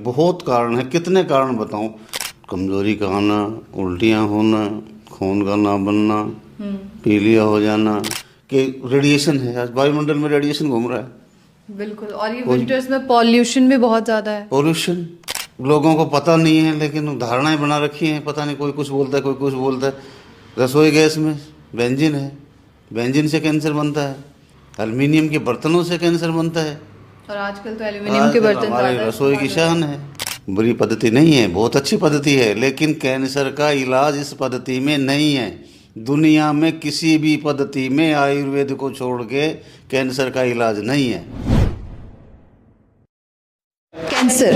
बहुत कारण है। कितने कारण बताऊं? कमजोरी का आना, उल्टियां होना, खून का ना बनना, पीलिया हो जाना, कि रेडिएशन है। आज वायुमंडल में रेडिएशन घूम रहा है। बिल्कुल। और ये विंटर्स में पॉल्यूशन भी बहुत ज्यादा है। पॉल्यूशन लोगों को पता नहीं है, लेकिन धारणाएं बना रखी हैं। पता नहीं, कोई कुछ बोलता है, कोई कुछ बोलता है। रसोई गैस में बेंजीन है, बेंजीन से कैंसर बनता है। एल्युमिनियम के बर्तनों से कैंसर बनता है। और आजकल तो एल्युमिनियम के बर्तन हमारी ज्यादा रसोई की इस्तेमाल हो रहे शान हैं। है। बुरी पद्धति नहीं है, बहुत अच्छी पद्धति है, लेकिन कैंसर का इलाज इस पद्धति में नहीं है। दुनिया में किसी भी पद्धति में आयुर्वेद को छोड़ के कैंसर का इलाज नहीं है। कैंसर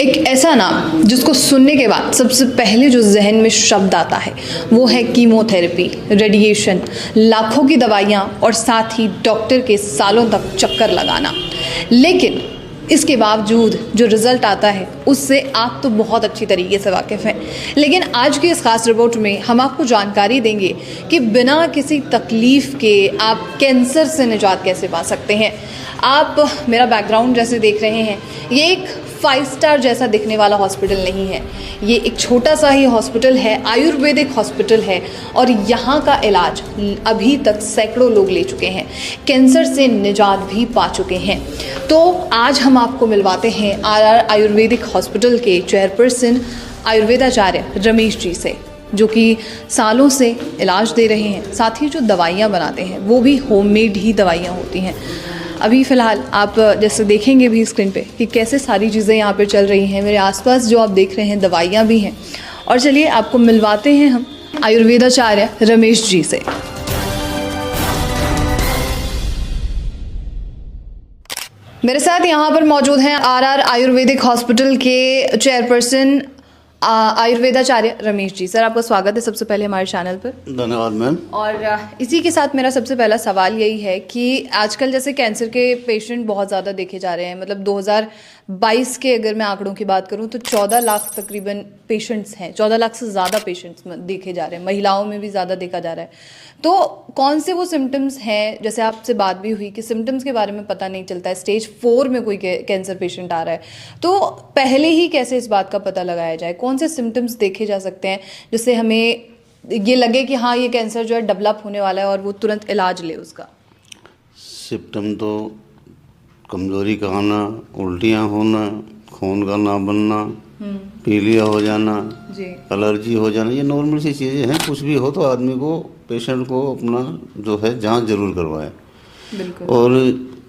एक ऐसा नाम जिसको सुनने के बाद सबसे पहले जो जहन में शब्द आता है वो है कीमोथेरेपी, रेडिएशन, लाखों की दवाइयाँ और साथ ही डॉक्टर के सालों तक चक्कर लगाना। लेकिन इसके बावजूद जो रिज़ल्ट आता है उससे आप तो बहुत अच्छी तरीके से वाकिफ़ हैं। लेकिन आज की इस खास रिपोर्ट में हम आपको जानकारी देंगे कि बिना किसी तकलीफ़ के आप कैंसर से निजात कैसे पा सकते हैं। आप मेरा बैकग्राउंड जैसे देख रहे हैं, ये एक 5 स्टार जैसा दिखने वाला हॉस्पिटल नहीं है। ये एक छोटा सा ही हॉस्पिटल है, आयुर्वेदिक हॉस्पिटल है, और यहाँ का इलाज अभी तक सैकड़ों लोग ले चुके हैं, कैंसर से निजात भी पा चुके हैं। तो आज हम आपको मिलवाते हैं आरआर आयुर्वेदिक हॉस्पिटल के चेयरपर्सन आयुर्वेदाचार्य रमेश जी से, जो कि सालों से इलाज दे रहे हैं। साथ ही जो दवाइयाँ बनाते हैं वो भी होममेड ही दवाइयाँ होती हैं। अभी फ़िलहाल आप जैसे देखेंगे भी स्क्रीन पे कि कैसे सारी चीज़ें यहाँ पे चल रही हैं। मेरे आसपास जो आप देख रहे हैं दवाइयाँ भी हैं। और चलिए आपको मिलवाते हैं हम आयुर्वेदाचार्य रमेश जी से। मेरे साथ यहाँ पर मौजूद हैं आरआर आयुर्वेदिक हॉस्पिटल के चेयरपर्सन आयुर्वेदाचार्य रमेश जी। सर, आपका स्वागत है सबसे पहले हमारे चैनल पर। धन्यवाद मैम। और इसी के साथ मेरा सबसे पहला सवाल यही है कि आजकल जैसे कैंसर के पेशेंट बहुत ज़्यादा देखे जा रहे हैं। मतलब 2022 के अगर मैं आंकड़ों की बात करूं तो 14 लाख तकरीबन पेशेंट्स हैं। 14 लाख से ज़्यादा पेशेंट्स देखे जा रहे हैं, महिलाओं में भी ज़्यादा देखा जा रहा है। तो कौन से वो सिम्टम्स हैं, जैसे आपसे बात भी हुई कि सिम्टम्स के बारे में पता नहीं चलता है, स्टेज 4 में कोई कैंसर पेशेंट आ रहा है, तो पहले ही कैसे इस बात का पता लगाया जाए? कौन से सिम्टम्स देखे जा सकते हैं जिससे हमें ये लगे कि हाँ, ये कैंसर जो है डेवलप होने वाला है और वो तुरंत इलाज ले उसका? सिम्टम तो कमजोरी का आना, उल्टियां होना, खून का ना बनना, पीलिया हो जाना, एलर्जी हो जाना, ये नॉर्मल सी चीज़ें हैं। कुछ भी हो तो आदमी को, पेशेंट को अपना जो है जांच जरूर करवाए। बिल्कुल। और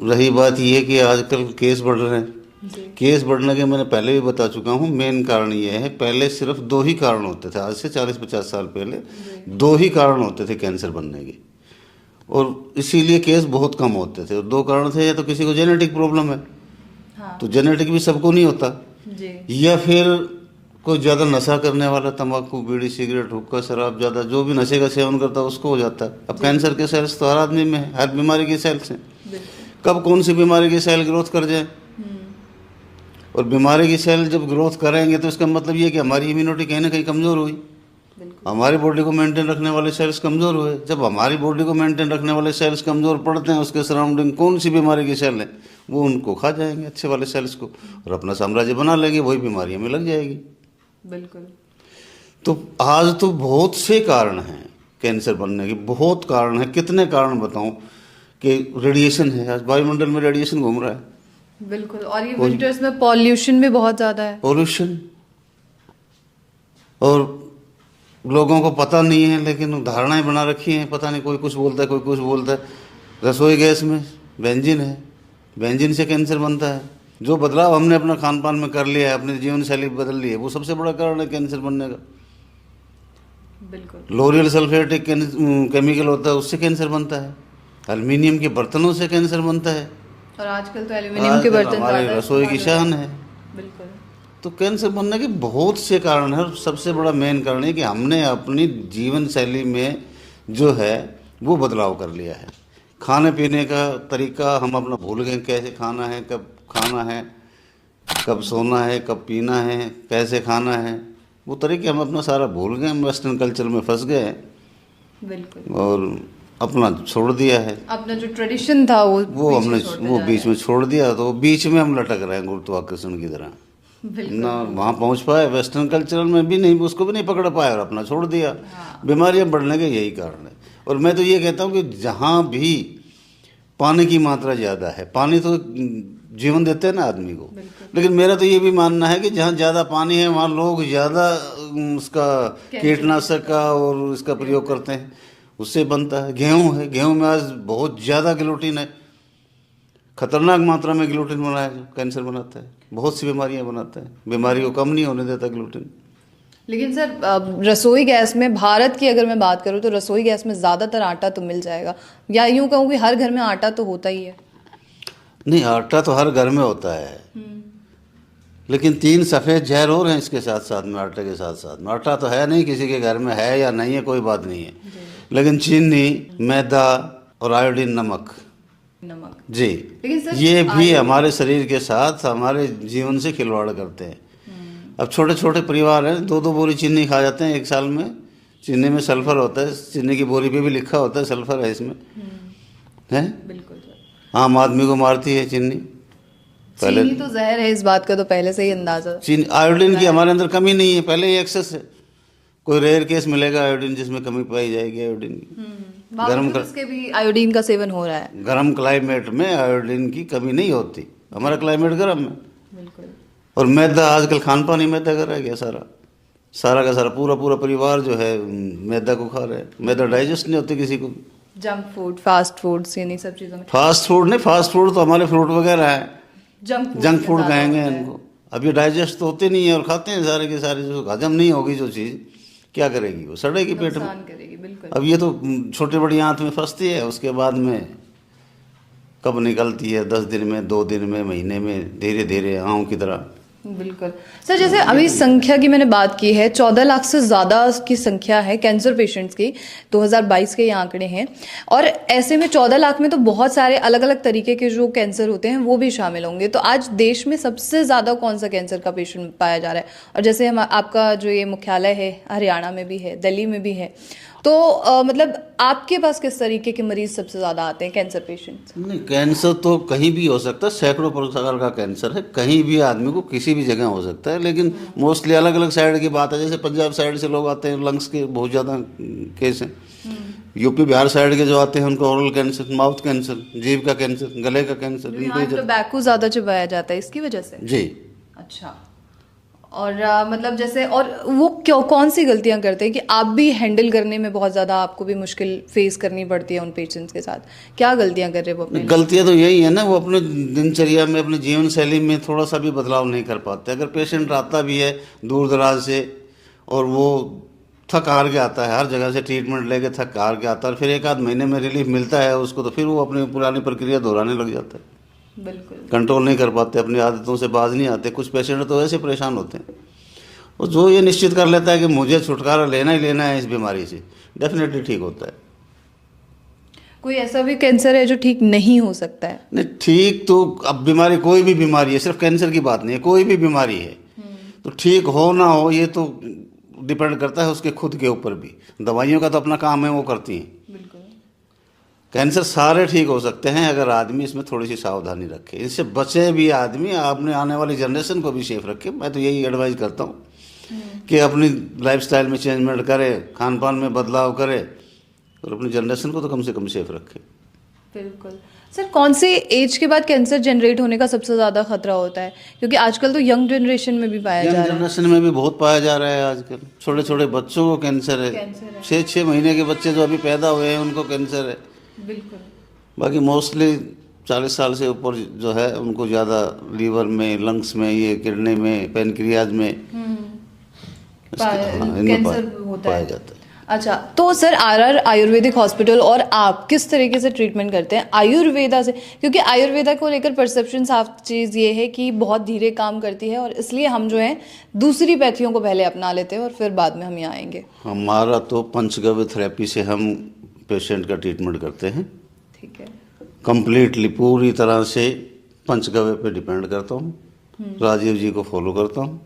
रही बात ये कि आजकल केस बढ़ रहे हैं। केस बढ़ने के मैंने पहले भी बता चुका हूँ। मेन कारण ये है, पहले सिर्फ 2 ही कारण होते थे। आज से 40-50 साल पहले 2 ही कारण होते थे कैंसर बनने के, और इसीलिए केस बहुत कम होते थे। और 2 कारण थे, या तो किसी को जेनेटिक प्रॉब्लम है, हाँ, तो जेनेटिक भी सबको नहीं होता जी। या फिर कोई ज़्यादा नशा करने वाला, तंबाकू, बीड़ी, सिगरेट, हुक्का, शराब, ज़्यादा जो भी नशे का सेवन करता है उसको हो जाता है। अब कैंसर के सेल्स तो हर आदमी में है, हर बीमारी के सेल्स हैं। कब कौन सी बीमारी की सेल ग्रोथ कर जाए, और बीमारी की सेल जब ग्रोथ करेंगे तो इसका मतलब ये कि हमारी इम्यूनिटी कहीं ना कहीं कमज़ोर हुई, हमारी बॉडी को मेंटेन रखने वाले सेल्स कमज़ोर हुए। जब हमारी बॉडी को मेंटेन रखने वाले सेल्स कमज़ोर पड़ते हैं, उसके सराउंडिंग कौन सी बीमारी की सेल है वो उनको खा जाएंगे, अच्छे वाले सेल्स को, और अपना साम्राज्य बना लेंगे, वही बीमारियों में लग जाएगी। बिल्कुल। तो आज तो बहुत से कारण हैं कैंसर बनने के, बहुत कारण हैं। कितने कारण बताऊं? कि रेडिएशन है। आज वायुमंडल में रेडिएशन घूम रहा है। बिल्कुल। और ये विंटर्स में पॉल्यूशन भी बहुत ज़्यादा है। पॉल्यूशन, और लोगों को पता नहीं है, लेकिन धारणाएं बना रखी हैं। पता नहीं, कोई कुछ बोलता है, कोई कुछ बोलता है। रसोई गैस में बेंजीन है, बेंजीन से कैंसर बनता है। जो बदलाव हमने अपना खान पान में कर लिया है, अपनी जीवन शैली बदल ली है, वो सबसे बड़ा कारण है कैंसर बनने का। बिल्कुल। लोरियल सल्फेट केमिकल होता है, उससे कैंसर बनता है। एल्युमिनियम के बर्तनों से कैंसर बनता है, और आजकल तो एल्युमिनियम के बर्तन हमारी रसोई की शान है। बिल्कुल। तो कैंसर बनने के बहुत से कारण हैं, और सबसे बड़ा मेन कारण है कि हमने अपनी जीवन शैली में जो है वो बदलाव कर लिया है। खाने पीने का तरीका हम अपना भूल गए, कैसे खाना है, कब खाना है, कब सोना है, कब पीना है, कैसे खाना है, वो तरीके हम अपना सारा भूल गए। हम वेस्टर्न कल्चर में फंस गए हैं। बिल्कुल। और अपना छोड़ दिया है, अपना जो ट्रेडिशन था वो हमने वो बीच में छोड़ दिया। तो बीच में हम लटक रहे हैं गुरुत्वाकर्षण की तरह। ना वहाँ पहुँच पाए, वेस्टर्न कल्चरल में भी नहीं, उसको भी नहीं पकड़ पाए और अपना छोड़ दिया। बीमारियाँ बढ़ने के यही कारण है। और मैं तो ये कहता हूँ कि जहाँ भी पानी की मात्रा ज़्यादा है, पानी तो जीवन देते हैं ना आदमी को, लेकिन मेरा तो ये भी मानना है कि जहाँ ज़्यादा पानी है वहाँ लोग ज़्यादा उसका कीटनाशक का और इसका प्रयोग करते हैं, उससे बनता है। गेहूँ है, गेहूँ में आज बहुत ज़्यादा ग्लूटीन है, खतरनाक मात्रा में ग्लूटीन बनाया जो कैंसर बनाता है, बहुत सी बीमारियाँ बनाता है, बीमारी को कम नहीं होने देता ग्लूटीन। लेकिन सर रसोई गैस में, भारत की अगर मैं बात करूँ तो रसोई गैस में ज़्यादातर आटा तो मिल जाएगा, या यूँ कहूँ कि हर घर में आटा तो होता ही है। नहीं, आटा तो हर घर में होता है, लेकिन 3 सफ़ेद जहर और हैं इसके साथ साथ में, आटे के साथ साथ में। आटा तो है नहीं, किसी के घर में है या नहीं है कोई बात नहीं है, लेकिन चीनी, मैदा और आयोडीन, नमक जी, लेकिन सर ये भी हमारे शरीर के साथ, हमारे जीवन से खिलवाड़ करते हैं। अब छोटे छोटे परिवार हैं, 2-2 बोरी चीनी खा जाते हैं एक साल में। चीनी में सल्फर होता है, चीनी की बोरी पे भी लिखा होता है सल्फर है इसमें, है। बिल्कुल सर। आम आदमी को मारती है चीनी। चीनी तो जहर है, इस बात का तो पहले से ही अंदाजा। चीनी, आयोडीन की हमारे अंदर कमी नहीं है, पहले ही एक्सेस है। कोई रेयर केस मिलेगा आयोडीन जिसमें कमी पाई जाएगी आयोडीन की। उसके भी आयोडीन का सेवन हो रहा है। गर्म क्लाइमेट में आयोडीन की कमी नहीं होती, हमारा क्लाइमेट गर्म है। बिल्कुल। और मैदा, आजकल खान पान ही मैदा का रह गया सारा, सारा का सारा पूरा परिवार जो है मैदा को खा रहे हैं। मैदा डाइजेस्ट नहीं होती किसी को। जंक फूड, फास्ट फूड्स, यानी सब चीज़ों में। फास्ट फूड नहीं, फास्ट फूड तो हमारे फ्रूट वगैरह है, जंक फूड ज़्यादा कहेंगे होता है। इनको। अब ये डाइजेस्ट तो होते नहीं है और खाते हैं सारे के सारे, जो हजम नहीं होगी जो चीज़, क्या करेगी वो, सड़ेगी पेट में। नुकसान करेगी, बिल्कुल। अब ये तो छोटी बड़ी आंत में फंसती है, उसके बाद में कब निकलती है, 10 दिन में, 2 दिन में, महीने में, धीरे धीरे आँव की तरह। बिल्कुल सर। जैसे अभी संख्या की मैंने बात की है, 14 लाख से ज़्यादा की संख्या है कैंसर पेशेंट्स की, 2022 के ये आंकड़े हैं। और ऐसे में 14 लाख में तो बहुत सारे अलग अलग तरीके के जो कैंसर होते हैं वो भी शामिल होंगे। तो आज देश में सबसे ज़्यादा कौन सा कैंसर का पेशेंट पाया जा रहा है? और जैसे हम, आपका जो ये मुख्यालय है हरियाणा में भी है, दिल्ली में भी है, तो मतलब आपके पास किस तरीके के मरीज सबसे ज़्यादा आते हैं, कैंसर पेशेंट्स? नहीं, कैंसर तो कहीं भी हो सकता है, सैकड़ों प्रकार का कैंसर है, कहीं भी आदमी को किसी भी जगह हो सकता है, लेकिन मोस्टली अलग अलग साइड की बात है। जैसे पंजाब साइड से लोग आते हैं, लंग्स के बहुत ज़्यादा केस हैं। यूपी बिहार साइड के जो आते हैं उनको ओरल कैंसर, माउथ कैंसर, जीभ का कैंसर, गले का कैंसर, इनको टोबैको ज़्यादा चबाया जाता है इसकी वजह से। जी। अच्छा। और मतलब जैसे, और वो क्यों, कौन सी गलतियां करते हैं कि आप भी हैंडल करने में बहुत ज़्यादा आपको भी मुश्किल फेस करनी पड़ती है उन पेशेंट्स के साथ? क्या गलतियां कर रहे हैं वो अपने? गलतियां तो यही है ना, वो अपने दिनचर्या में, अपने जीवन शैली में थोड़ा सा भी बदलाव नहीं कर पाते। अगर पेशेंट आता भी है दूर दराज से और वो थक हार के आता है, हर जगह से ट्रीटमेंट लेके थक हार के आता है, फिर 1 आध महीने में रिलीफ मिलता है उसको, तो फिर वो अपनी पुरानी प्रक्रिया दोहराने लग जाता है। बिल्कुल। कंट्रोल नहीं कर पाते, अपनी आदतों से बाज नहीं आते। कुछ पेशेंट तो ऐसे परेशान होते हैं, और जो ये निश्चित कर लेता है कि मुझे छुटकारा लेना ही लेना है इस बीमारी से, डेफिनेटली ठीक होता है। कोई ऐसा भी कैंसर है जो ठीक नहीं हो सकता है? नहीं, ठीक तो अब बीमारी, कोई भी बीमारी है, सिर्फ कैंसर की बात नहीं है, कोई भी बीमारी है तो ठीक हो ना हो ये तो डिपेंड करता है उसके खुद के ऊपर भी। दवाइयों का तो अपना काम है, वो करती हैं। बिल्कुल। कैंसर सारे ठीक हो सकते हैं अगर आदमी इसमें थोड़ी सी सावधानी रखे, इससे बचे भी आदमी, अपने आने वाली जनरेशन को भी सेफ रखे। मैं तो यही एडवाइस करता हूँ कि अपनी लाइफस्टाइल में चेंजमेंट करे, खान पान में बदलाव करे और अपनी जनरेशन को तो कम से कम सेफ रखे। बिल्कुल सर। कौन से एज के बाद कैंसर जनरेट होने का सबसे ज़्यादा खतरा होता है? क्योंकि आजकल तो यंग जनरेशन में भी पाया जा रहा है। जनरेशन में भी बहुत पाया जा रहा है आजकल। छोटे छोटे बच्चों को कैंसर है, 6-6 महीने के बच्चे जो अभी पैदा हुए हैं उनको कैंसर है। बिल्कुल। बाकी मोस्टली 40 साल से ऊपर जो है उनको ज़्यादा लीवर में, लंग्स में, ये किडनी में, पैनक्रियाज में कैंसर होता पाया है। जाता है। अच्छा, तो सर आरआर आयुर्वेदिक हॉस्पिटल और आप किस तरीके से ट्रीटमेंट करते हैं आयुर्वेदा से? क्योंकि आयुर्वेदा को लेकर परसेप्शन साफ चीज़ ये है कि बहुत धीरे काम करती है, और इसलिए हम जो है दूसरी पैथियों को पहले अपना लेते हैं और फिर बाद में हम यहाँ आएंगे। हमारा तो पंचगव्य थेरेपी से हम पेशेंट का ट्रीटमेंट करते हैं। ठीक है। कंप्लीटली पूरी तरह से पंचगव्य पे डिपेंड करता हूँ, राजीव जी को फॉलो करता हूँ,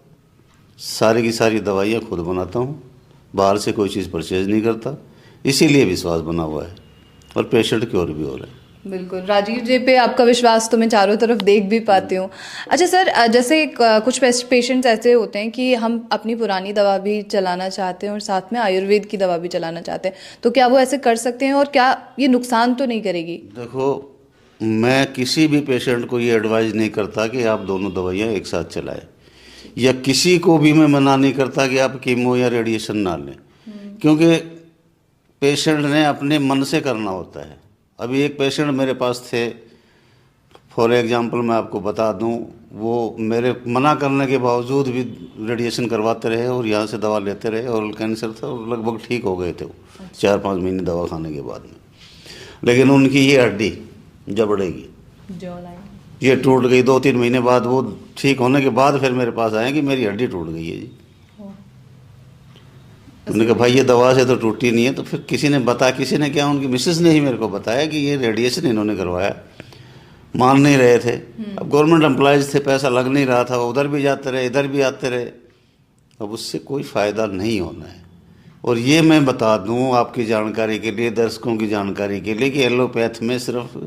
सारी की सारी दवाइयाँ खुद बनाता हूँ, बाहर से कोई चीज़ परचेज नहीं करता। इसीलिए विश्वास बना हुआ है और पेशेंट क्योर भी हो रहा है। बिल्कुल, राजीव जी पे आपका विश्वास तो मैं चारों तरफ देख भी पाती हूँ। अच्छा सर, जैसे कुछ पेशेंट्स ऐसे होते हैं कि हम अपनी पुरानी दवा भी चलाना चाहते हैं और साथ में आयुर्वेद की दवा भी चलाना चाहते हैं, तो क्या वो ऐसे कर सकते हैं और क्या ये नुकसान तो नहीं करेगी? देखो, मैं किसी भी पेशेंट को ये एडवाइस नहीं करता कि आप दोनों दवाइयाँ एक साथ चलाएं, या किसी को भी मैं मना नहीं करता कि आप कीमो या रेडिएशन ना लें, क्योंकि पेशेंट ने अपने मन से करना होता है। अभी एक पेशेंट मेरे पास थे, फॉर एग्जांपल मैं आपको बता दूं, वो मेरे मना करने के बावजूद भी रेडिएशन करवाते रहे और यहाँ से दवा लेते रहे, और कैंसर था और लगभग ठीक हो गए थे वो 4-5 महीने दवा खाने के बाद में। लेकिन उनकी ये हड्डी जबड़े की ये टूट गई। 2-3 महीने बाद वो ठीक होने के बाद फिर मेरे पास आए कि मेरी हड्डी टूट गई है जी। उन्होंने कहा भाई ये दवा से तो टूटी नहीं है। तो फिर किसी ने क्या, उनकी मिसेस ने ही मेरे को बताया कि ये रेडिएशन इन्होंने करवाया। मान नहीं रहे थे। अब गवर्नमेंट एम्प्लॉयज़ थे, पैसा लग नहीं रहा था, उधर भी जाते रहे इधर भी आते रहे। अब उससे कोई फ़ायदा नहीं होना है। और ये मैं बता दूं आपकी जानकारी के लिए, दर्शकों की जानकारी के लिए, कि एलोपैथ में सिर्फ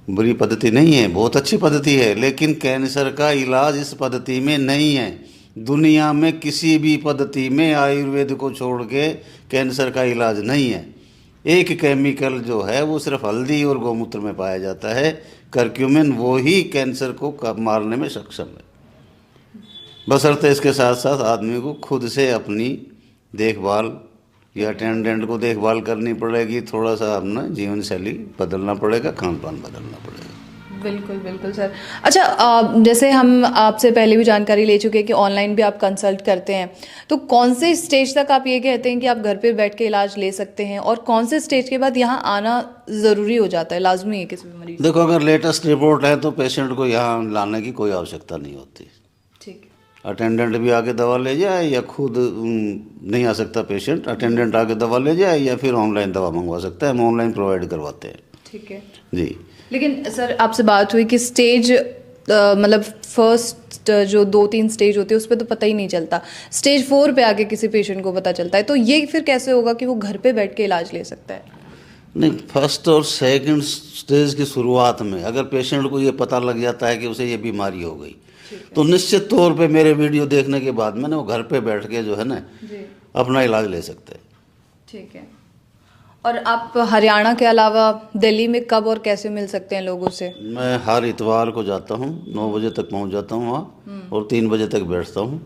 बुरी पद्धति नहीं है, बहुत अच्छी पद्धति है, लेकिन कैंसर का इलाज इस पद्धति में नहीं है। दुनिया में किसी भी पद्धति में आयुर्वेद को छोड़ के कैंसर का इलाज नहीं है। एक केमिकल जो है वो सिर्फ हल्दी और गौमूत्र में पाया जाता है, करक्यूमिन, वो ही कैंसर को मारने में सक्षम है। बशर्ते इसके साथ साथ आदमी को खुद से अपनी देखभाल या अटेंडेंट को देखभाल करनी पड़ेगी, थोड़ा सा अपना जीवन शैली बदलना पड़ेगा, खान पान बदलना पड़ेगा। बिल्कुल बिल्कुल सर। अच्छा, जैसे हम आपसे पहले भी जानकारी ले चुके हैं कि ऑनलाइन भी आप कंसल्ट करते हैं, तो कौन से स्टेज तक आप ये कहते हैं कि आप घर पे बैठ के इलाज ले सकते हैं और कौन से स्टेज के बाद यहाँ आना ज़रूरी हो जाता है, लाजमी है किसी भी मरीज? देखो, अगर लेटेस्ट रिपोर्ट है तो पेशेंट को यहाँ लाने की कोई आवश्यकता नहीं होती। ठीक है। अटेंडेंट भी आके दवा ले जाए, या खुद नहीं आ सकता पेशेंट, अटेंडेंट आके दवा ले जाए, या फिर ऑनलाइन दवा मंगवा सकता है, हम ऑनलाइन प्रोवाइड करवाते हैं। ठीक है जी। लेकिन सर आपसे बात हुई कि स्टेज मतलब फर्स्ट जो 2-3 स्टेज होते हैं उस पर तो पता ही नहीं चलता, स्टेज 4 पे आके किसी पेशेंट को पता चलता है, तो ये फिर कैसे होगा कि वो घर पे बैठ के इलाज ले सकता है? नहीं, फर्स्ट और सेकंड स्टेज की शुरुआत में अगर पेशेंट को ये पता लग जाता है कि उसे ये बीमारी हो गई, तो निश्चित तौर पे मेरे वीडियो देखने के बाद में ना वो घर पे बैठ के जो है ना अपना इलाज ले सकते हैं। ठीक है। और आप हरियाणा के अलावा दिल्ली में कब और कैसे मिल सकते हैं लोगों से? मैं हर इतवार को जाता हूँ, 9 बजे तक पहुँच जाता हूँ वहाँ, और 3 बजे तक बैठता हूँ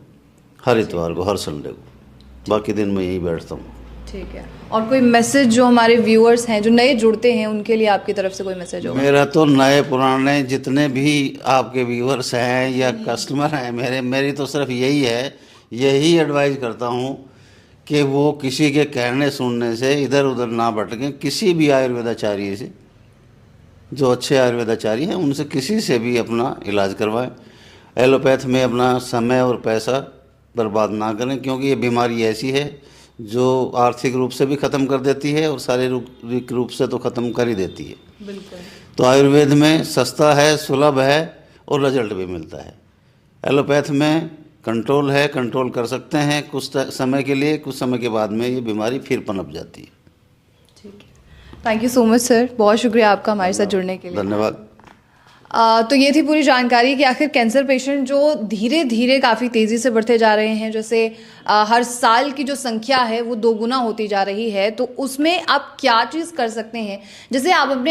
हर इतवार को, हर संडे को। बाकी दिन मैं यहीं बैठता हूँ। ठीक है। और कोई मैसेज जो हमारे व्यूअर्स हैं जो नए जुड़ते हैं उनके लिए आपकी तरफ से कोई मैसेज होगा? मेरा तो नए पुराने जितने भी आपके व्यूअर्स हैं या कस्टमर हैं मेरी तो सिर्फ यही एडवाइस करता हूँ कि वो किसी के कहने सुनने से इधर उधर ना भटकें। किसी भी आयुर्वेदाचार्य से, जो अच्छे आयुर्वेदाचार्य हैं, उनसे किसी से भी अपना इलाज करवाएं। एलोपैथ में अपना समय और पैसा बर्बाद ना करें, क्योंकि ये बीमारी ऐसी है जो आर्थिक रूप से भी ख़त्म कर देती है और शारीरिक रूप से तो ख़त्म कर ही देती है। बिल्कुल। तो आयुर्वेद में सस्ता है, सुलभ है और रिजल्ट भी मिलता है। एलोपैथ में कंट्रोल है, कंट्रोल कर सकते हैं कुछ समय के लिए, कुछ समय के बाद में ये बीमारी फिर पनप जाती है। ठीक है। Thank you so much sir, बहुत शुक्रिया आपका हमारे साथ जुड़ने के लिए। धन्यवाद। तो ये थी पूरी जानकारी कि आखिर कैंसर पेशेंट जो धीरे धीरे काफ़ी तेज़ी से बढ़ते जा रहे हैं, जैसे हर साल की जो संख्या है वो 2 गुना होती जा रही है, तो उसमें आप क्या चीज़ कर सकते हैं। जैसे आप अपने